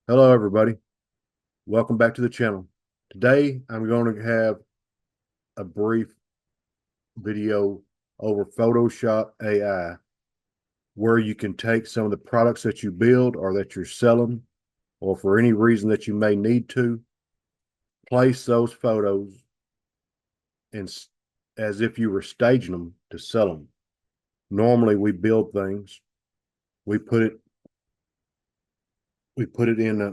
Hello, everybody. Welcome back to the channel. Today, I'm going to have a brief video over Photoshop AI, where you can take some of the products that you build or that you're selling, or for any reason that you may need to, place those photos and as if you were staging them to sell them. Normally, we build things, we put it we put it in a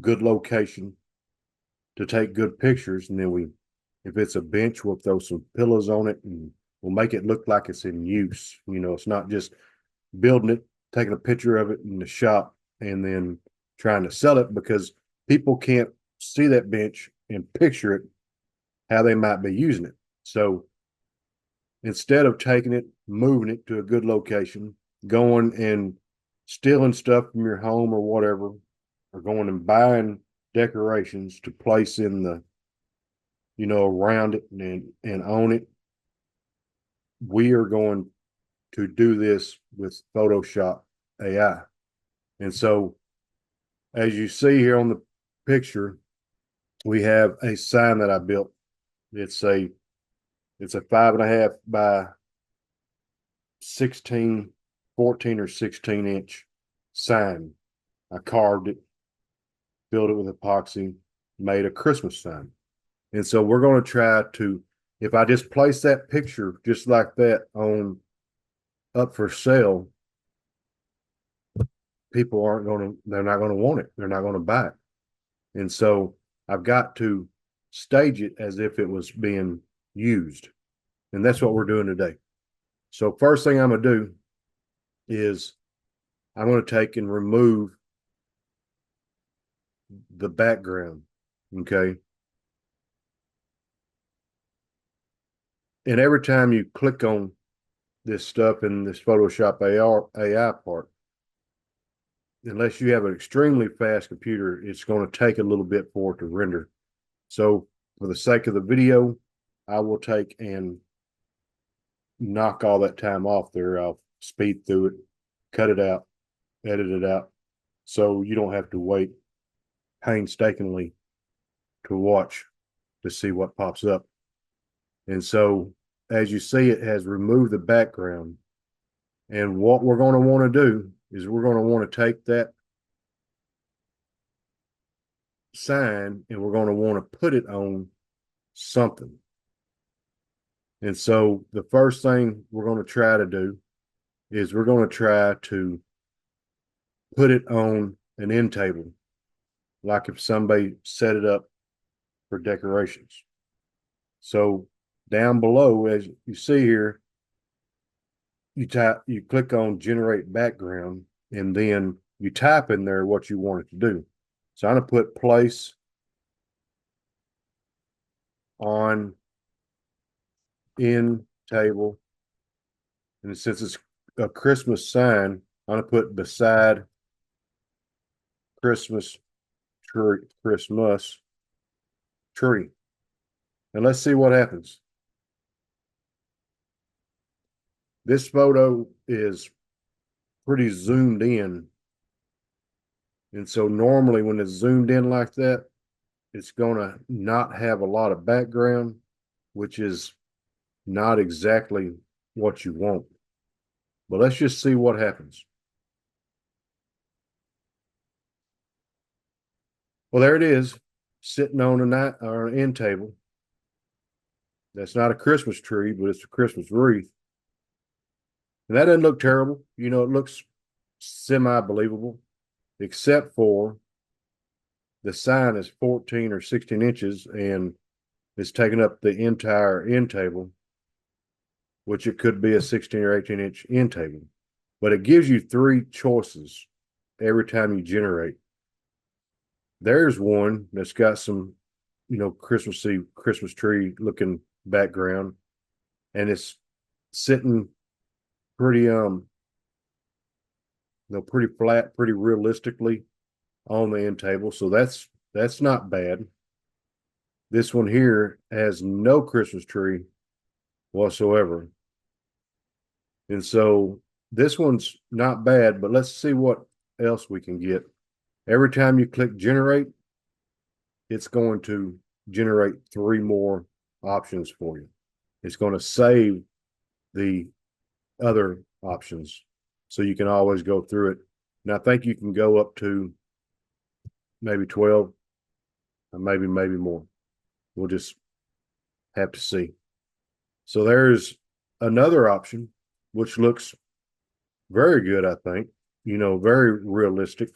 good location to take good pictures, and then if it's a bench, we'll throw some pillows on it and we'll make it look like it's in use. It's not just building it, taking a picture of it in the shop and then trying to sell it, because people can't see that bench and picture it how they might be using it. So instead of taking it, moving it to a good location, going and stealing stuff from your home or whatever, or going and buying decorations to place in the around it and on it, we are going to do this with Photoshop AI. And so, as you see here on the picture, we have a sign that I built. It's a 5.5 by 16, 14 or 16-inch sign. I carved it, filled it with epoxy, made a Christmas sign. And so we're going to try to, if I just place that picture just like that on up for sale, people they're not going to want it. They're not going to buy it. And so I've got to stage it as if it was being used. And that's what we're doing today. So first thing I'm going to do is I'm going to take and remove the background. Okay. And every time you click on this stuff in this Photoshop AI part, unless you have an extremely fast computer, it's going to take a little bit for it to render. So for the sake of the video, I will take and knock all that time off there. I'll speed through it, cut it out, edit it out, so you don't have to wait painstakingly to watch to see what pops up. And so, as you see, it has removed the background. And what we're going to want to do is we're going to want to take that sign and we're going to want to put it on something. And so the first thing we're going to try to do is we're going to try to put it on an end table, like if somebody set it up for decorations. So down below, as you see here, you click on generate background, and then you type in there what you want it to do. So I'm going to put place on in table. And since it's a Christmas sign, I'm going to put beside Christmas tree. And let's see what happens. This photo is pretty zoomed in. And so normally when it's zoomed in like that, it's going to not have a lot of background, which is not exactly what you want. But let's just see what happens. Well, there it is, sitting on an end table. That's not a Christmas tree, but it's a Christmas wreath. And that doesn't look terrible. It looks semi-believable, except for the sign is 14 or 16 inches and it's taking up the entire end table, which it could be a 16 or 18-inch end table. But it gives you three choices every time you generate. There's one that's got some, Christmassy Christmas tree looking background, and it's sitting pretty pretty flat, pretty realistically on the end table. So that's not bad. This one here has no Christmas tree whatsoever. And so this one's not bad, but let's see what else we can get. Every time you click generate, it's going to generate 3 more options for you. It's going to save the other options so you can always go through it. And I think you can go up to maybe 12 or maybe more. We'll just have to see. So there's another option, which looks very good, I think, very realistic.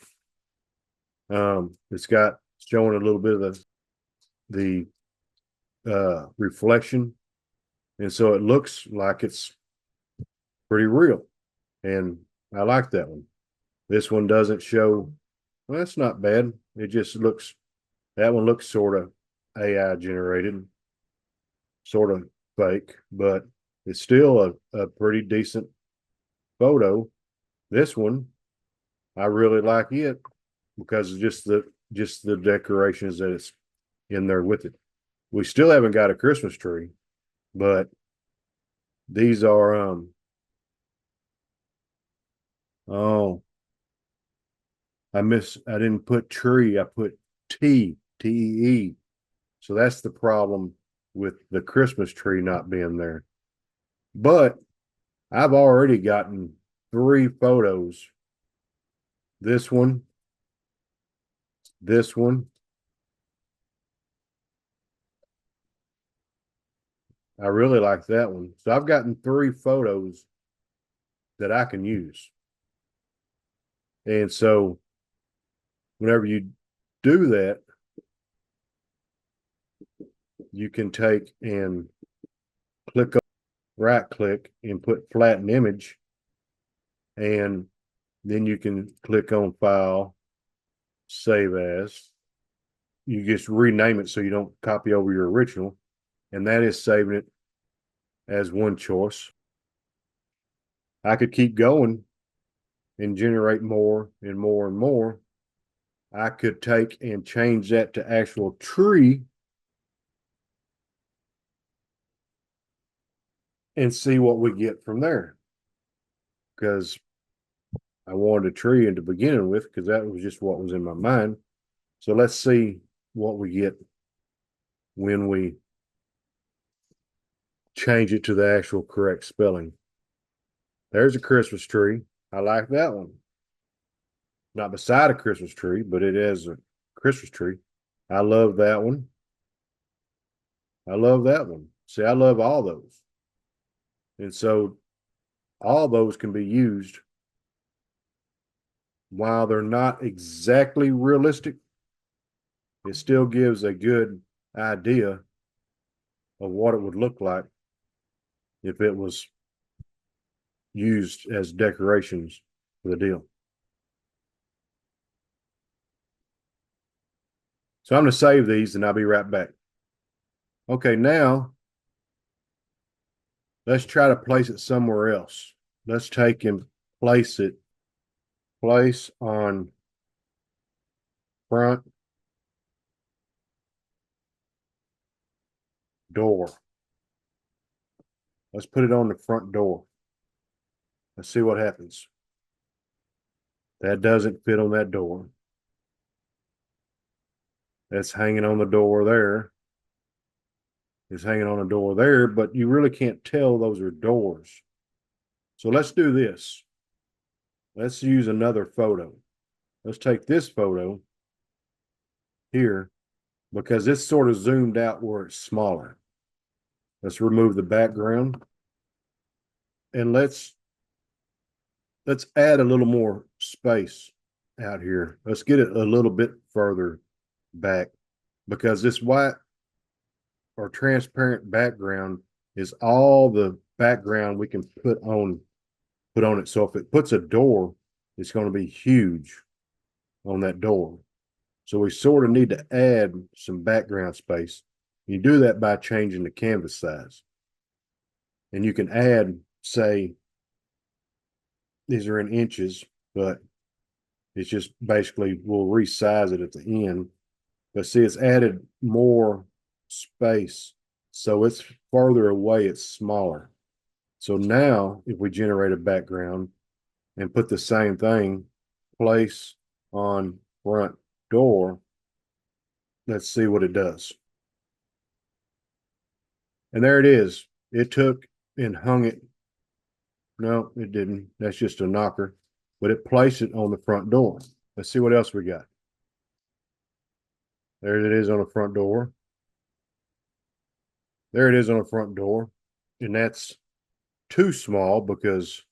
It's got showing a little bit of the reflection. And so it looks like it's pretty real. And I like that one. This one doesn't show, well, that's not bad. It just looks, that one looks sort of AI generated, sort of fake, but it's still a pretty decent photo. This one, I really like it because of just the decorations that it's in there with it. We still haven't got a Christmas tree, but these are oh, I didn't put tree, I put TEE. So that's the problem with the Christmas tree not being there. But I've already gotten 3 photos. This one, this one. I really like that one. So I've gotten 3 photos that I can use. And so whenever you do that, you can take and right click and put flatten image. And then you can click on file, save as. You just rename it so you don't copy over your original. And that is saving it as one choice. I could keep going and generate more and more and more. I could take and change that to actual tree and see what we get from there. Because I wanted a tree to begin with, because that was just what was in my mind. So let's see what we get when we change it to the actual correct spelling. There's a Christmas tree. I like that one. Not beside a Christmas tree, but it is a Christmas tree. I love that one. I love that one. See, I love all those. And so all those can be used while they're not exactly realistic. It still gives a good idea of what it would look like if it was used as decorations for the deal. So I'm going to save these and I'll be right back. Okay, now let's try to place it somewhere else. Let's take and place on front door. Let's put it on the front door. Let's see what happens. That doesn't fit on that door. That's hanging on the door there. It's hanging on a door there, but you really can't tell those are doors. So let's do this. Let's use another photo. Let's take this photo here because it's sort of zoomed out where it's smaller. Let's remove the background and let's add a little more space out here. Let's get it a little bit further back because this white or transparent background is all the background we can put on it. So if it puts a door, it's going to be huge on that door. So we sort of need to add some background space. You do that by changing the canvas size. And you can add, say, these are in inches, but it's just basically we'll resize it at the end. But see, it's added more space. So it's further away, it's smaller. So now if we generate a background and put the same thing, place on front door. Let's see what it does. And there it is. It took and hung it. No, it didn't. That's just a knocker. But it placed it on the front door. Let's see what else we got. There it is on the front door. There it is on the front door. And that's too small because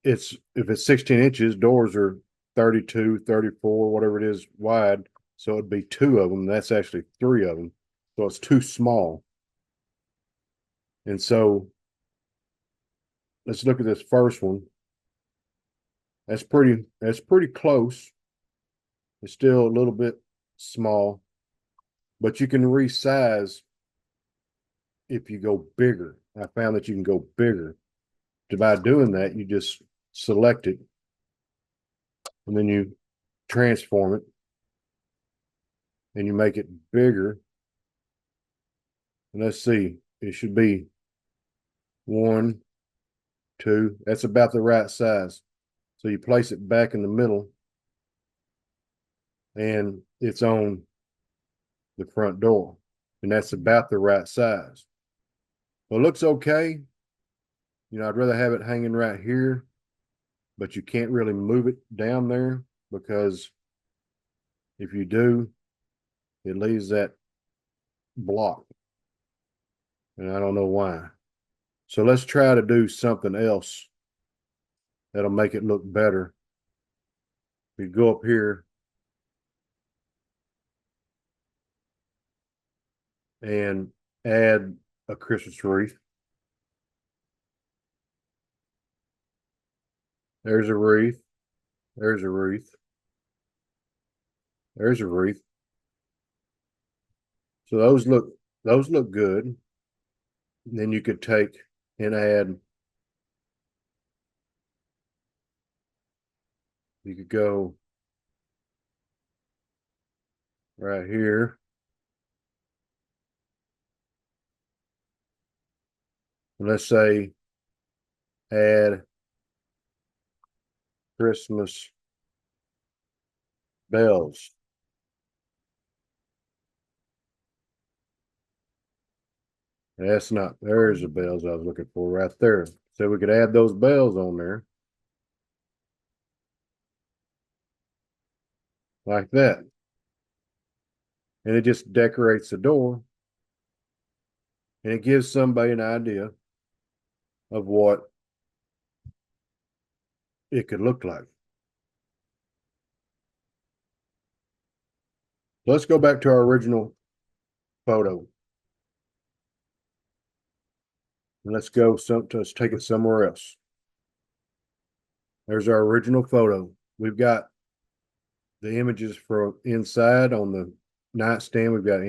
if it's 16 inches, doors are 32, 34, whatever it is wide. So it'd be two of them. That's actually three of them. So it's too small. And so let's look at this first one. That's pretty close. It's still a little bit small, but you can resize if you go bigger. I found that you can go bigger. By doing that, you just select it and then you transform it and you make it bigger. And let's see, it should be 1, 2. That's about the right size. So you place it back in the middle and it's on the front door. And that's about the right size. Well, it looks okay. You know, I'd rather have it hanging right here, but you can't really move it down there because if you do, it leaves that block. And I don't know why. So let's try to do something else that'll make it look better. We go up here and add a Christmas wreath. There's a wreath. There's a wreath. There's a wreath. So those look good. And then you could take and add. You could go right here. And let's say add Christmas bells. That's not, there's the bells I was looking for right there. So we could add those bells on there. Like that. And it just decorates the door. And it gives somebody an idea of what it could look like. Let's go back to our original photo. And let's take it somewhere else. There's our original photo. We've got the images from inside on the nightstand. We've got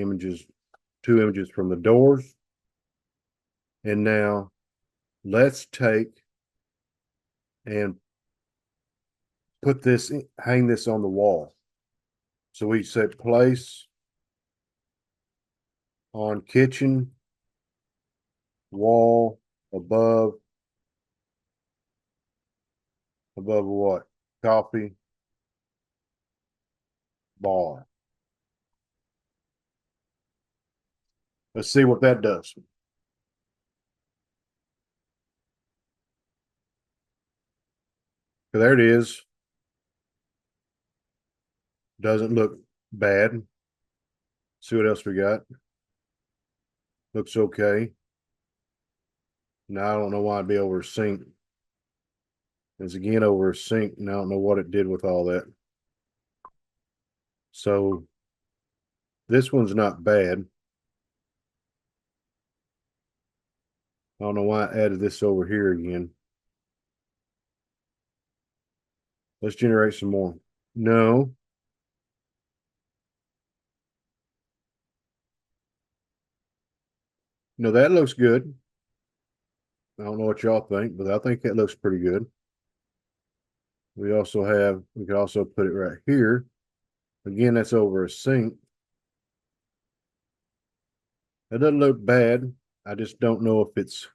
two images from the doors. And now let's take and hang this on the wall. So we said place on kitchen, wall, above what? Coffee, bar. Let's see what that does. There it is. Doesn't look bad. See what else we got. Looks okay. Now I don't know why it'd be over a sink. It's again over a sink, and I don't know what it did with all that. So this one's not bad. I don't know why I added this over here again. Let's generate some more. No. No, that looks good. I don't know what y'all think, but I think that looks pretty good. We could also put it right here. Again, that's over a sink. It doesn't look bad. I just don't know if it's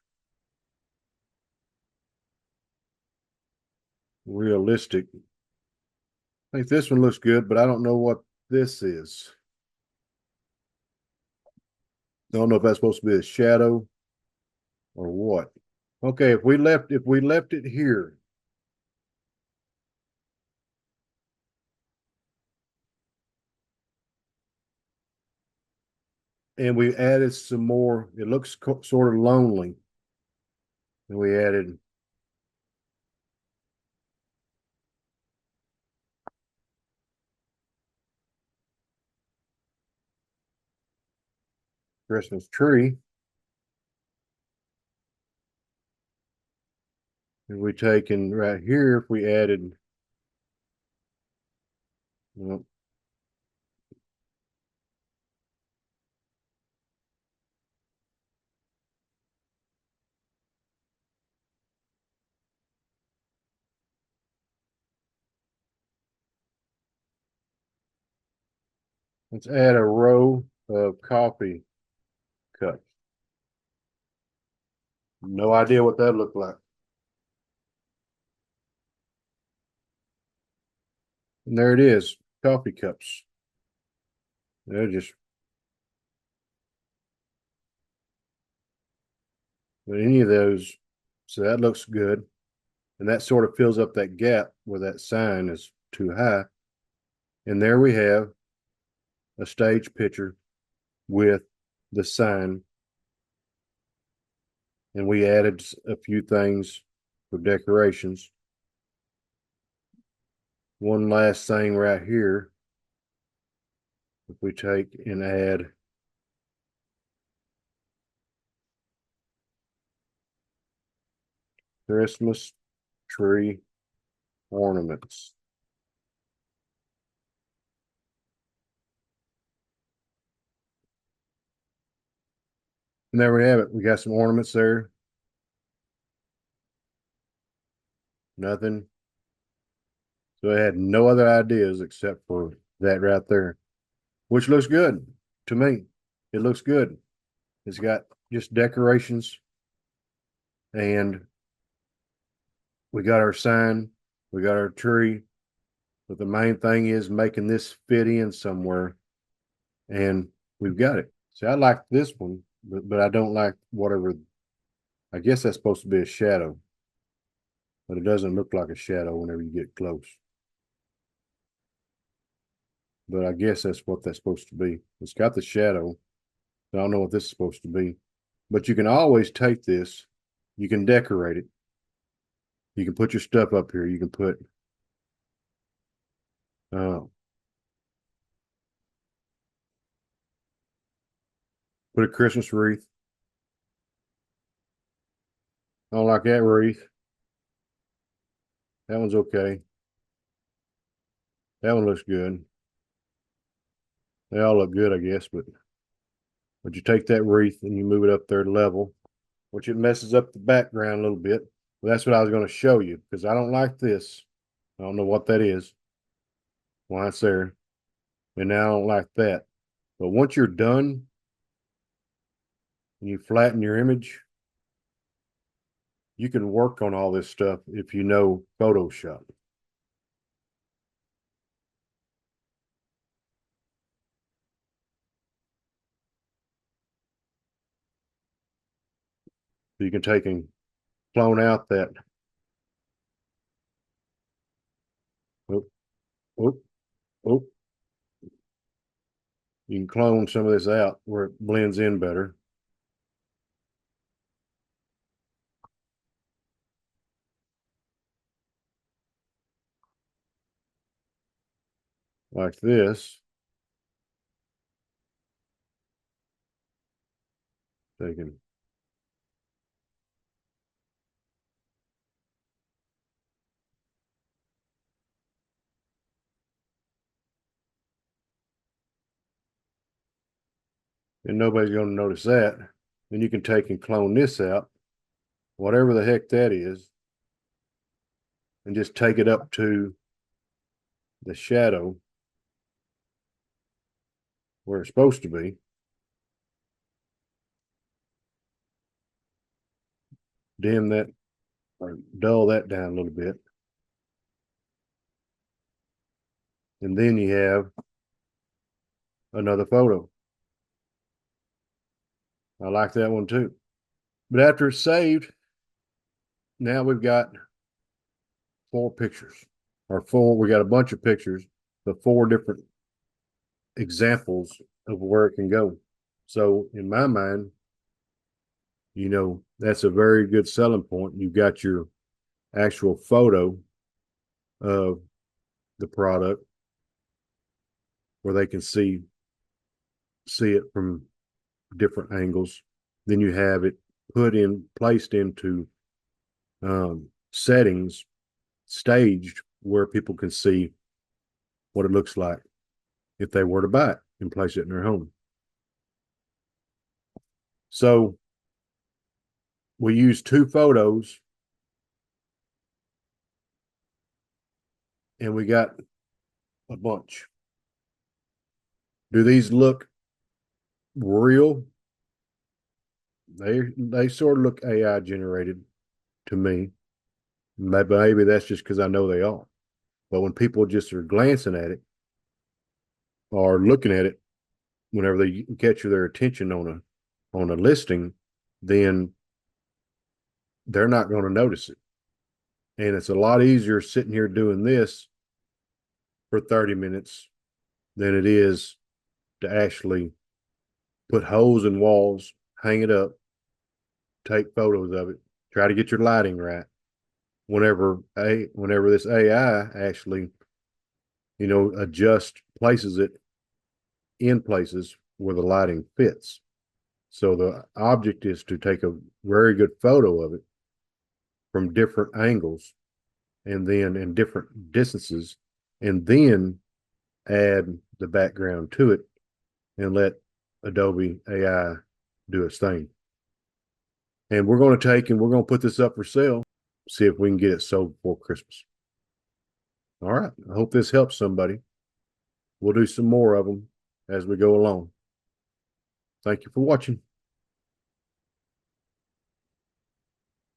realistic. I think this one looks good, but I don't know what this is. I don't know if that's supposed to be a shadow or what. Okay, if we left it here, and we added some more, it looks sort of lonely. And we added Christmas tree. And we taken right here, if we added, well, let's add a row of coffee cups. No idea what that looked like. And there it is, coffee cups. They're just, but any of those, so that looks good. And that sort of fills up that gap where that sign is too high. And there we have a stage picture with the sign. And we added a few things for decorations. One last thing right here. If we take and add Christmas tree ornaments. And there we have it. We got some ornaments there. Nothing. So I had no other ideas except for that right there, which looks good to me. It looks good. It's got just decorations, and we got our sign, we got our tree, but the main thing is making this fit in somewhere, and we've got it. See, I like this one, but I don't like whatever. I guess that's supposed to be a shadow, but it doesn't look like a shadow whenever you get close. But I guess that's what that's supposed to be. It's got the shadow. I don't know what this is supposed to be, but you can always take this. You can decorate it. You can put your stuff up here. You can uh, put a Christmas wreath. I don't like that wreath. That one's okay. That one looks good. They all look good, I guess, but you take that wreath and you move it up there level, which it messes up the background a little bit. But that's what I was going to show you because I don't like this. I don't know what that is, why it's there. And now I don't like that. But once you're done and you flatten your image, you can work on all this stuff if you know Photoshop. So you can take and clone out that. Oh, oh, oh. You can clone some of this out where it blends in better. Like this. Taking, and nobody's going to notice that. Then you can take and clone this out, whatever the heck that is, and just take it up to the shadow where it's supposed to be. Dim that or dull that down a little bit. And then you have another photo. I like that one too. But after it's saved, now we've got 4 pictures we got a bunch of pictures, but 4 different examples of where it can go. So in my mind, that's a very good selling point. You've got your actual photo of the product where they can see it from different angles. Then you have it placed into settings, staged where people can see what it looks like if they were to buy it and place it in their home. So we use 2 photos and we got a bunch. Do these look real? They sort of look AI generated to me. Maybe that's just because I know they are. But when people just are glancing at it or looking at it, whenever they catch their attention on a listing, then they're not going to notice it. And it's a lot easier sitting here doing this for 30 minutes than it is to actually put holes in walls, hang it up, take photos of it, try to get your lighting right. Whenever this AI actually, places it in places where the lighting fits. So the object is to take a very good photo of it from different angles and then in different distances, and then add the background to it and let Adobe AI do its thing. And we're going to put this up for sale, see if we can get it sold before Christmas. All right. I hope this helps somebody. We'll do some more of them as we go along. Thank you for watching.